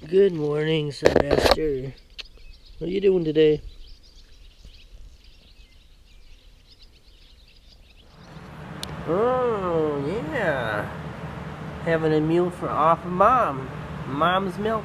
Good morning, Sylvester. What are you doing today? Oh, yeah. Having a meal for off of Mom's milk.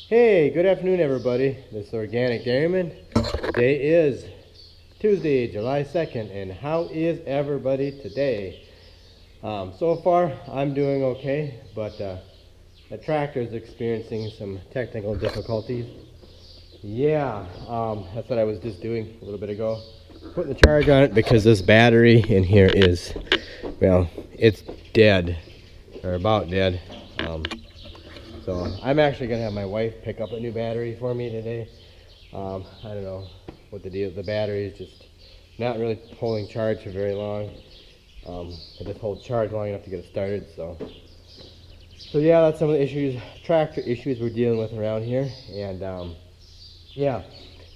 Hey, good afternoon everybody. This is Organic Dairyman. Today is Tuesday, July 2nd, and how is everybody today? So far, I'm doing okay, but the tractor is experiencing some technical difficulties. Yeah, that's what I was just doing a little bit ago. Putting the charge on it because this battery in here is, well, it's dead, or about dead. So I'm actually going to have my wife pick up a new battery for me today. I don't know what the deal is. The battery is just not really holding charge for very long. It just holds charge long enough to get it started. So yeah, that's some of the issues, tractor issues we're dealing with around here. And yeah,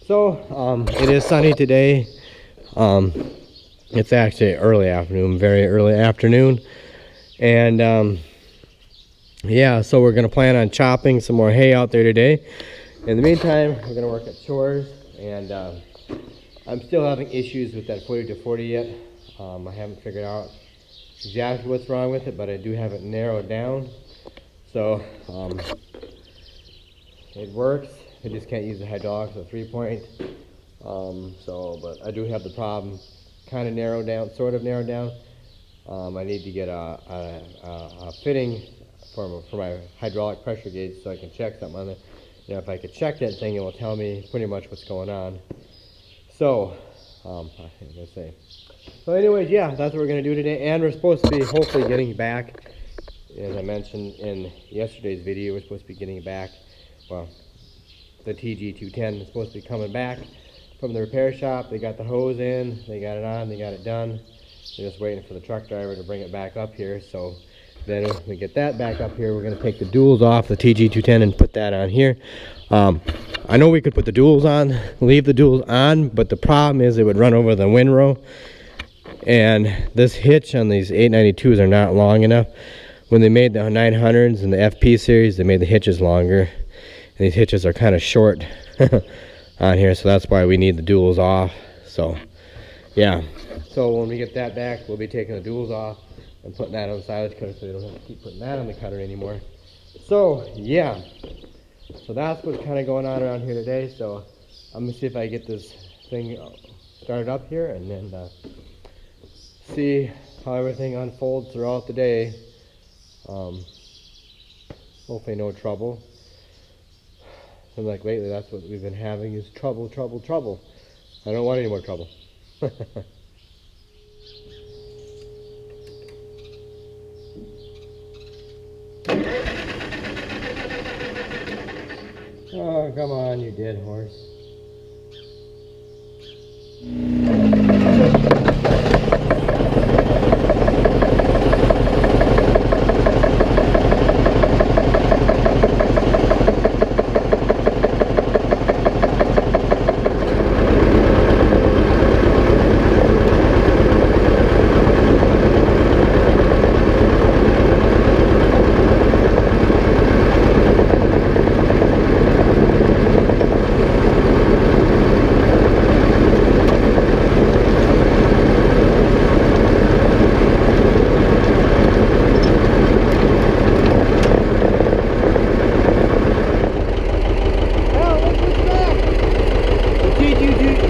so it is sunny today. It's actually early afternoon, very early afternoon. And yeah, so we're gonna plan on chopping some more hay out there today. In the meantime, we're gonna work at chores, and I'm still having issues with that 40-40 yet. I haven't figured out exactly what's wrong with it, but I do have it narrowed down. So it works. I just can't use the hydraulics at 3-point. But I do have the problem kind of narrowed down, sort of narrowed down. I need to get a fitting for my hydraulic pressure gauge so I can check something on it. You know, if I could check that thing, it will tell me pretty much what's going on. So, let's say. So anyways, yeah, that's what we're going to do today. And we're supposed to be hopefully getting back, as I mentioned in yesterday's video, we're supposed to be getting back, well, the TG210 is supposed to be coming back from the repair shop. They got the hose in, they got it on, they got it done. They're just waiting for the truck driver to bring it back up here. So then when we get that back up here, we're going to take the duals off the TG210 and put that on here. I know we could put the duals on, leave the duals on, but the problem is it would run over the windrow. And this hitch on these 892s are not long enough. When they made the 900s and the FP series, they made the hitches longer. And these hitches are kind of short on here, so that's why we need the duals off. So, yeah. So when we get that back, we'll be taking the duals off and putting that on the silage cutter so we don't have to keep putting that on the cutter anymore. So yeah, so that's what's kind of going on around here today. So I'm gonna see if I get this thing started up here and then see how everything unfolds throughout the day. Hopefully no trouble. Seems like lately that's what we've been having is trouble. I don't want any more trouble. Oh, come on, you dead horse.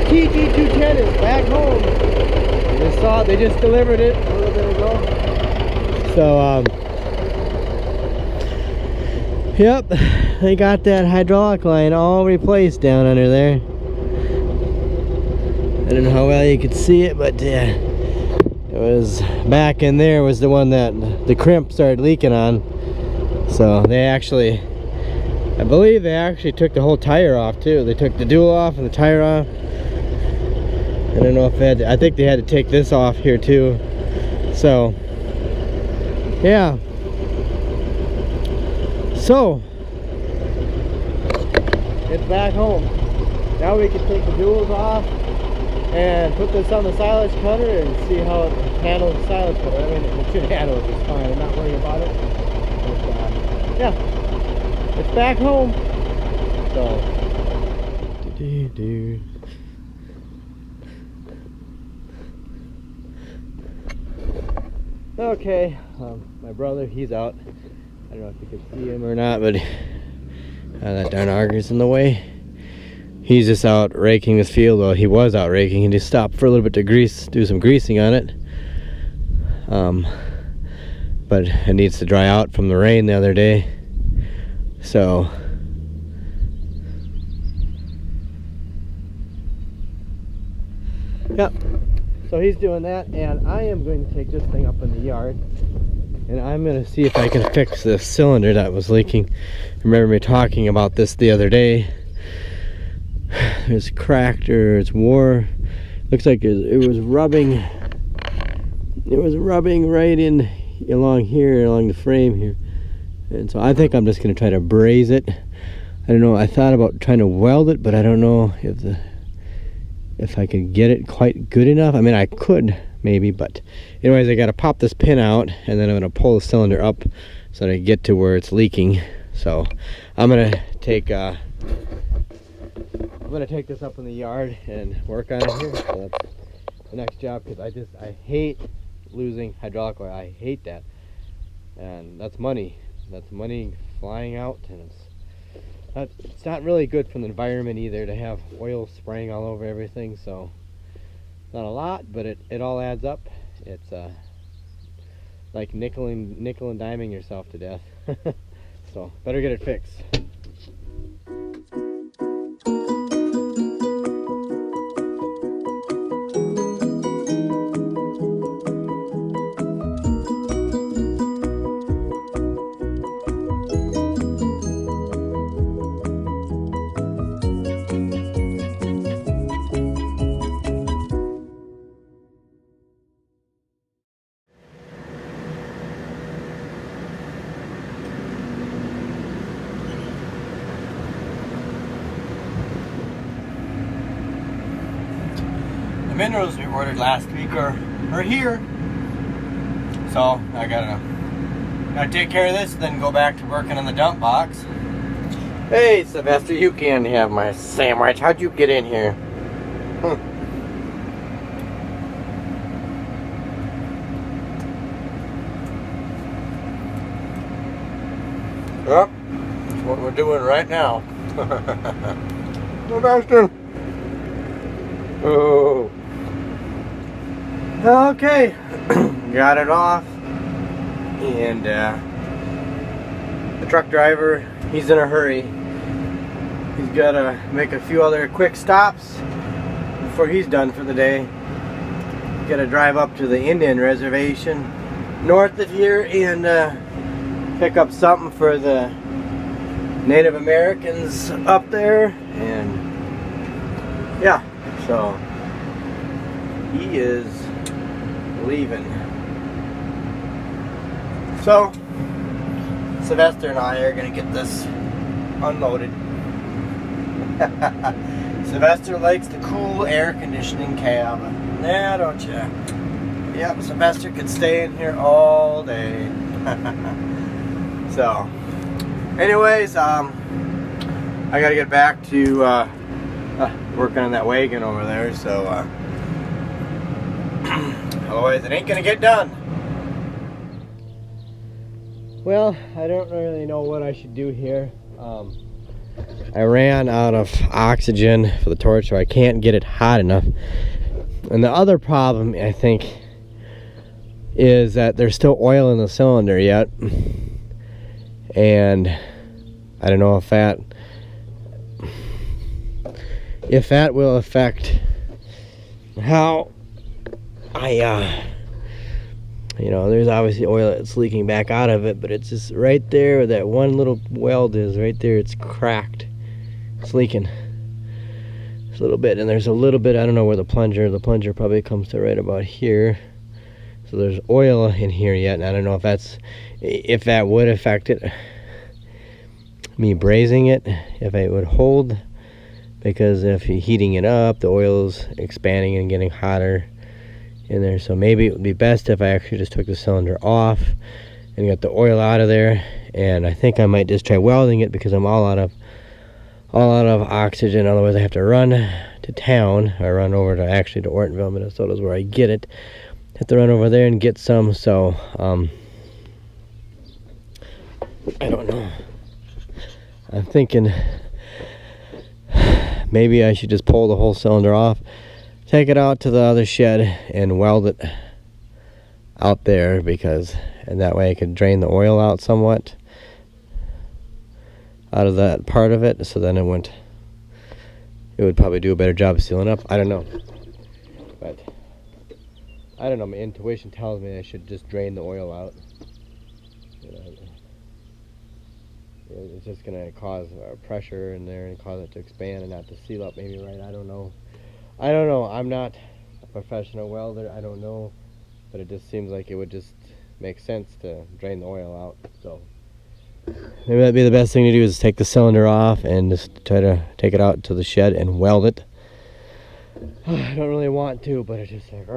TG210 is back home. They just delivered it a little bit ago. So, yep, they got that hydraulic line all replaced down under there. I don't know how well you could see it, but It was back in there was the one that the crimp started leaking on. So they actually, I believe they actually took the whole tire off too. They took the dual off and the tire off. I don't know if they had to, I think they had to take this off here too. So yeah. So it's back home. Now we can take the duals off and put this on the silage cutter and see how it handles the silage cutter. I mean, it should handle it just fine. I'm not worried about it. But, yeah, it's back home. So, okay, my brother, he's out. I don't know if you can see him or not, but that darn auger's in the way. He's just out raking this field. Well, he was out raking. He just stopped for a little bit to do some greasing on it. But it needs to dry out from the rain the other day. So yep. So he's doing that, and I am going to take this thing up in the yard, and I'm going to see if I can fix this cylinder that was leaking. Remember me talking about this the other day. It's cracked, or it's wore. Looks like it was rubbing. It was rubbing right in along here, along the frame here. And so I think I'm just going to try to braze it. I don't know. I thought about trying to weld it, but I don't know if I could get it quite good enough. I mean, I could maybe, but anyways, I got to pop this pin out, and then I'm going to pull the cylinder up so that I get to where it's leaking. So I'm going to take this up in the yard and work on it here. So that's the next job, because I hate losing hydraulic oil. I hate that, and that's money. That's money flying out, and it's not really good for the environment either to have oil spraying all over everything. So not a lot, but it all adds up. It's like nickel and diming yourself to death. So better get it fixed. Minerals we ordered last week are here, so I gotta take care of this, then go back to working on the dump box. Hey Sylvester, you can have my sandwich. How'd you get in here? Well, that's what we're doing right now. Sylvester. Oh. Okay, got it off, and the truck driver, he's in a hurry. He's got to make a few other quick stops before he's done for the day. Got to drive up to the Indian reservation north of here and pick up something for the Native Americans up there, and yeah, so he is leaving. So Sylvester and I are gonna get this unloaded. Sylvester likes the cool air conditioning cab. Yeah, don't you? Yep, Sylvester could stay in here all day. So anyways, I gotta get back to working on that wagon over there, so otherwise it ain't gonna get done. Well, I don't really know what I should do here. I ran out of oxygen for the torch, so I can't get it hot enough. And the other problem, I think, is that there's still oil in the cylinder yet, and I don't know if that will affect how I You know, there's obviously oil that's leaking back out of it, but it's just right there where that one little weld is, right there, it's cracked. It's leaking. It's a little bit, and there's a little bit, I don't know where the plunger probably comes to right about here. So there's oil in here yet, and I don't know if that would affect it. Me brazing it, if it would hold, because if you're heating it up, the oil's expanding and getting hotter in there. So maybe it would be best if I actually just took the cylinder off and got the oil out of there. And I think I might just try welding it, because I'm all out of oxygen. Otherwise I have to run to town. I run over to Ortonville, Minnesota is where I get it. Have to run over there and get some. So I don't know. I'm thinking maybe I should just pull the whole cylinder off, take it out to the other shed and weld it out there, and that way I could drain the oil out somewhat out of that part of it, so then it would probably do a better job of sealing up. I don't know, but I don't know, my intuition tells me I should just drain the oil out. You know, it's just gonna cause pressure in there and cause it to expand and not to seal up maybe right. I don't know. I'm not a professional welder. I don't know, but it just seems like it would just make sense to drain the oil out. So maybe that'd be the best thing to do, is take the cylinder off and just try to take it out to the shed and weld it. I don't really want to, but it's just like,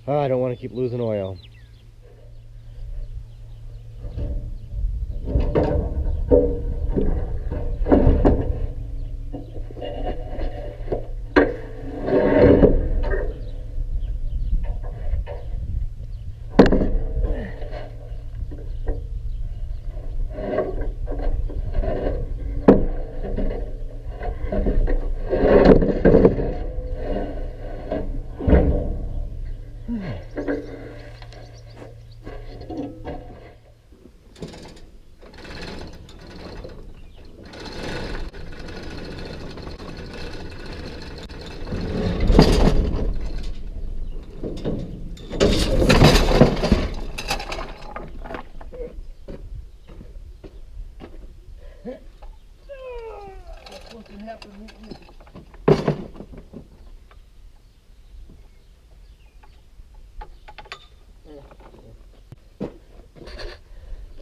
I don't want to keep losing oil.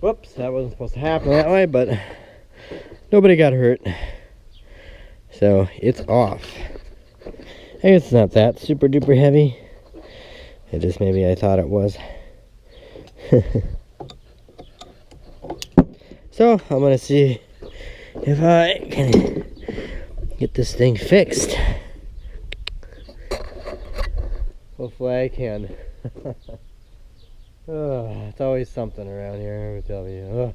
Whoops, that wasn't supposed to happen that way, but nobody got hurt. So it's off. I guess it's not that super duper heavy. It just maybe I thought it was. So I'm gonna see if I can get this thing fixed. Hopefully I can. It's always something around here, I will tell you.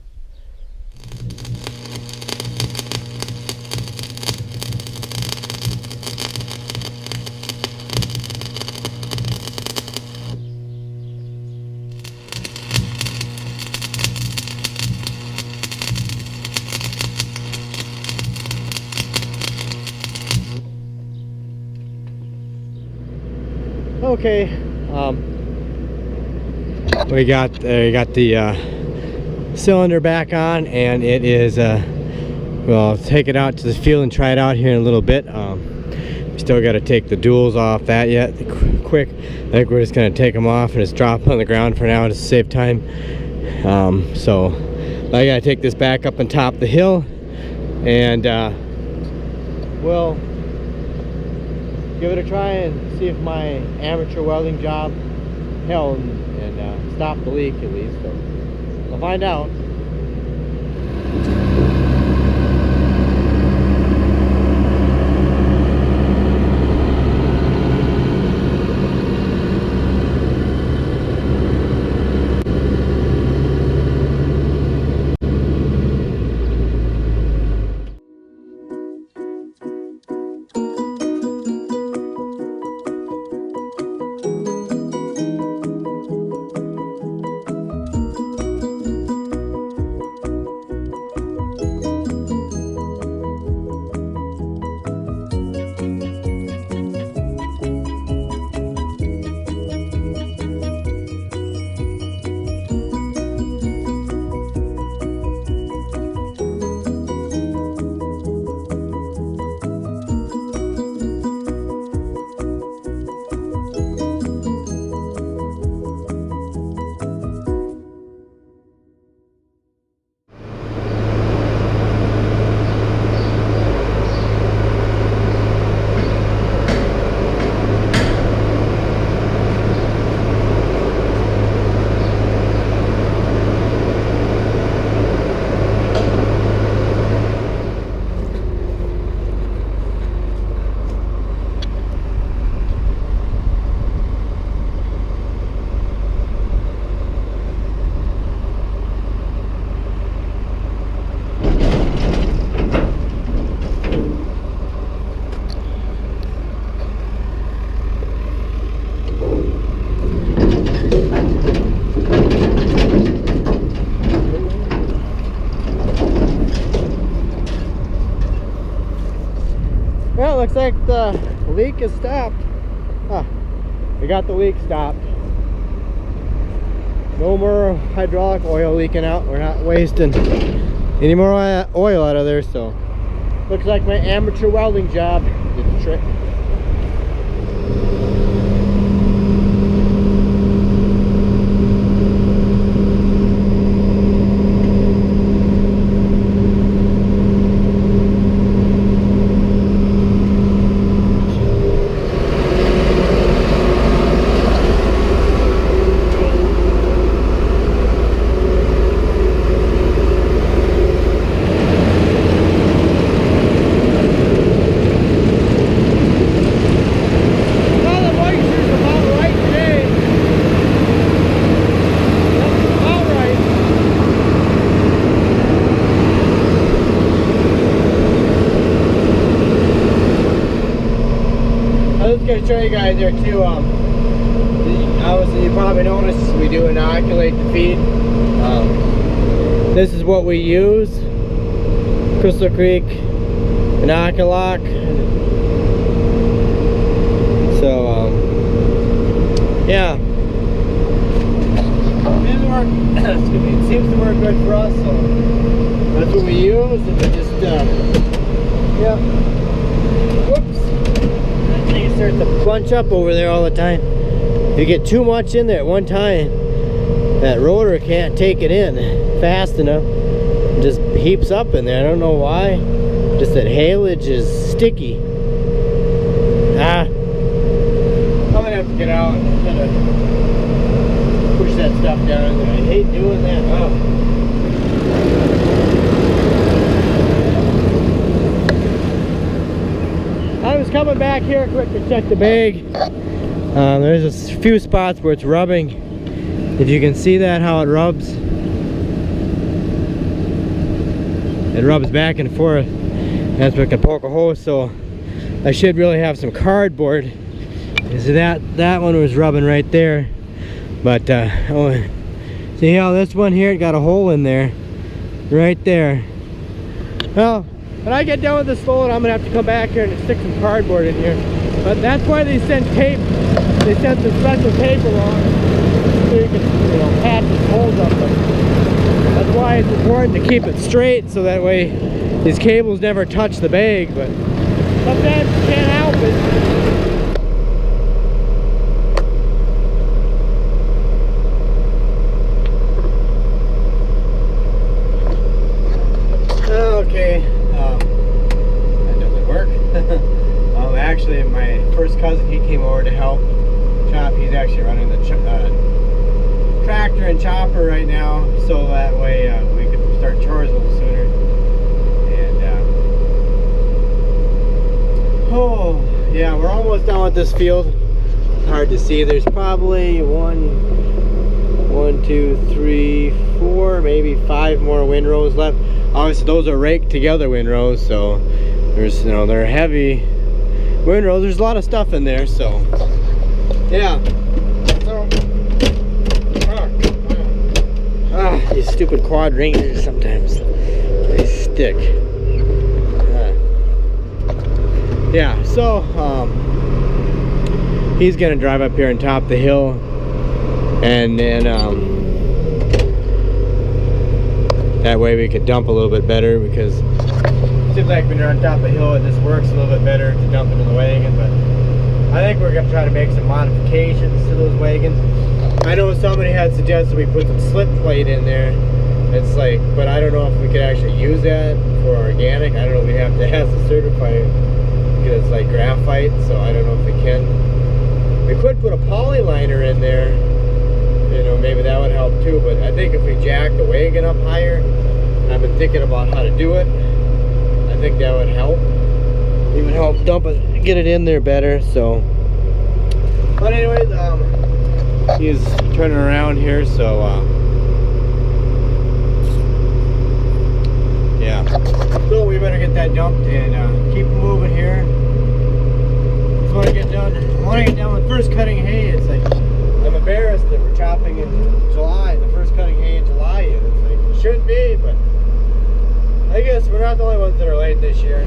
Okay, we got the cylinder back on, and it is well, take it out to the field and try it out here in a little bit. We still got to take the duals off that yet quick. I think we're just going to take them off and just drop them on the ground for now to save time. So I got to take this back up on top of the hill, and we'll give it a try and see if my amateur welding job held and stopped the leak at least. So we'll find out. Well, looks like the leak is stopped. Huh. We got the leak stopped. No more hydraulic oil leaking out. We're not wasting any more oil out of there, so looks like my amateur welding job did the trick. Show you guys there too. Obviously you probably noticed we do inoculate the feed. This is what we use, Crystal Creek Inoculock. So yeah, it seems to work good for us, so that's what we use. And we just yeah, whoops, starts to bunch up over there all the time. If you get too much in there at one time, that rotor can't take it in fast enough. It just heaps up in there. I don't know why. Just that haylage is sticky. I'm gonna have to get out and kind of push that stuff down in there. I hate doing that. Oh. I was coming back here quick to check the bag. There's a few spots where it's rubbing. If you can see that, how it rubs. It rubs back and forth. That's what can poke a hole, so I should really have some cardboard. So that one was rubbing right there. But see how this one here, it got a hole in there. Right there. Well, when I get done with this load, I'm gonna have to come back here and stick some cardboard in here. But that's why they send tape. They sent some special tape along so you can, patch these holes up. But that's why it's important to keep it straight, so that way these cables never touch the bag. But sometimes you can't help it. Okay. That doesn't work. Actually, my first cousin, he came over to help chop. He's actually running the tractor and chopper right now, so that way we could start chores a little sooner. And oh yeah, we're almost done with this field. Hard to see. There's probably one, two, three, four, maybe 5 more windrows left. Obviously, those are raked together windrows, so there's, they're heavy windrows. There's a lot of stuff in there, so yeah. So these stupid quadrantors sometimes they stick. Yeah, so he's gonna drive up here and top the hill, and then that way we could dump a little bit better, because it seems like when you're on top of the hill, it just works a little bit better to dump into the wagon. But I think we're gonna try to make some modifications to those wagons. I know somebody had suggested we put some slip plate in there. It's like, but I don't know if we could actually use that for organic. I don't know, we have to ask the certifier, because it's like graphite, so I don't know if we can. We could put a poly liner in there, maybe that would help too. But I think if we jack the wagon up higher, I've been thinking about how to do it. I think that would help. It would help dump it, get it in there better. So, but anyways, he's turning around here, so yeah. So we better get that dumped and keep moving here. Just want to get done. I want to get done with first cutting hay. It's like, I'm embarrassed that we're chopping in July, the first cutting hay in July. And it's like, it shouldn't be, but I guess we're not the only ones that are late this year.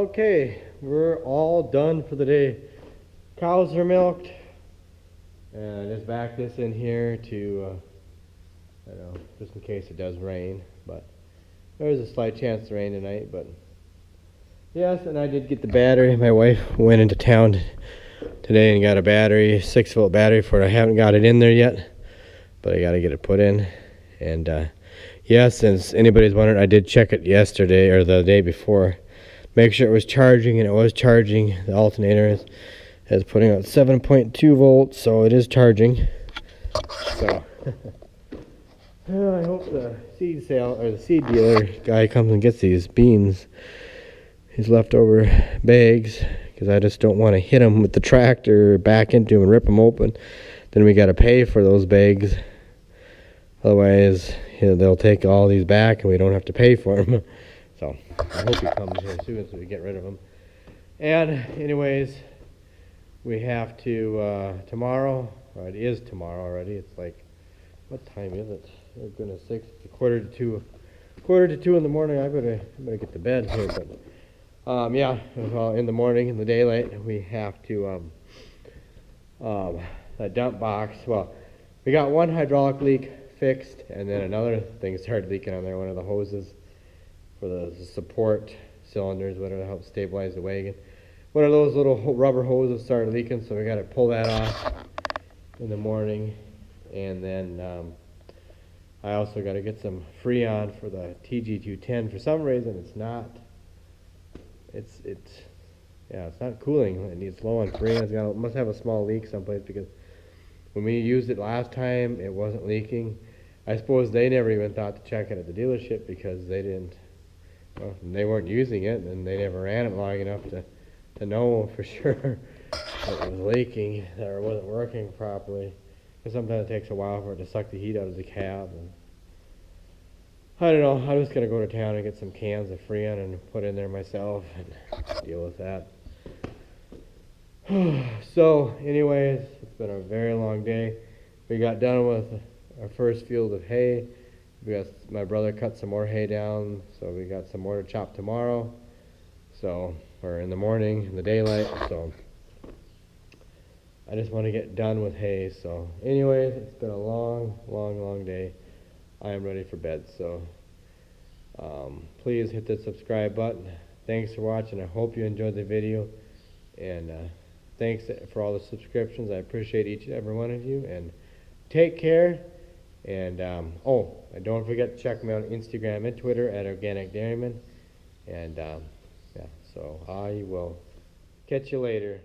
Okay, we're all done for the day. Cows are milked, and I just back this in here to, I don't know, just in case it does rain, but there's a slight chance to rain tonight, but yes, and I did get the battery. My wife went into town today and got a battery, 6-volt battery for it. I haven't got it in there yet, but I got to get it put in. And yes, since anybody's wondering, I did check it yesterday or the day before, make sure it was charging, and it was charging. The alternator is putting out 7.2 volts, so it is charging. So I hope the seed sale or the seed dealer guy comes and gets these beans, these leftover bags, because I just don't want to hit them with the tractor, back into them and rip them open. Then we got to pay for those bags. Otherwise, they'll take all these back and we don't have to pay for them. So I hope he comes here soon so we get rid of them. And anyways, we have to tomorrow, or it is tomorrow already. It's like, what time is it? Oh goodness sakes, it's 1:45 in the morning. I better get to bed here. But yeah, well, in the morning, in the daylight, we have to a dump box. Well, we got one hydraulic leak fixed, and then another thing started leaking on there. One of the hoses for the support cylinders, whatever, to help stabilize the wagon. One of those little rubber hoses started leaking, so we got to pull that off in the morning. And then I also got to get some Freon for the TG210. For some reason, it's not. It's not cooling. It's low on Freon. It must have a small leak someplace, because when we used it last time, it wasn't leaking. I suppose they never even thought to check it at the dealership because they didn't. Well, they weren't using it, and they never ran it long enough to know for sure that it was leaking or wasn't working properly. Because sometimes it takes a while for it to suck the heat out of the cab. And I don't know. I'm just gonna go to town and get some cans of Freon and put in there myself and deal with that. So, anyways, it's been a very long day. We got done with our first field of hay. My brother cut some more hay down, so we got some more to chop tomorrow. So, or in the morning, in the daylight. So, I just want to get done with hay. So, anyways, it's been a long day. I am ready for bed. So, please hit the subscribe button. Thanks for watching. I hope you enjoyed the video. And thanks for all the subscriptions. I appreciate each and every one of you. And take care. And and don't forget to check me out on Instagram and Twitter at Organic Dairyman. And yeah, so I will catch you later.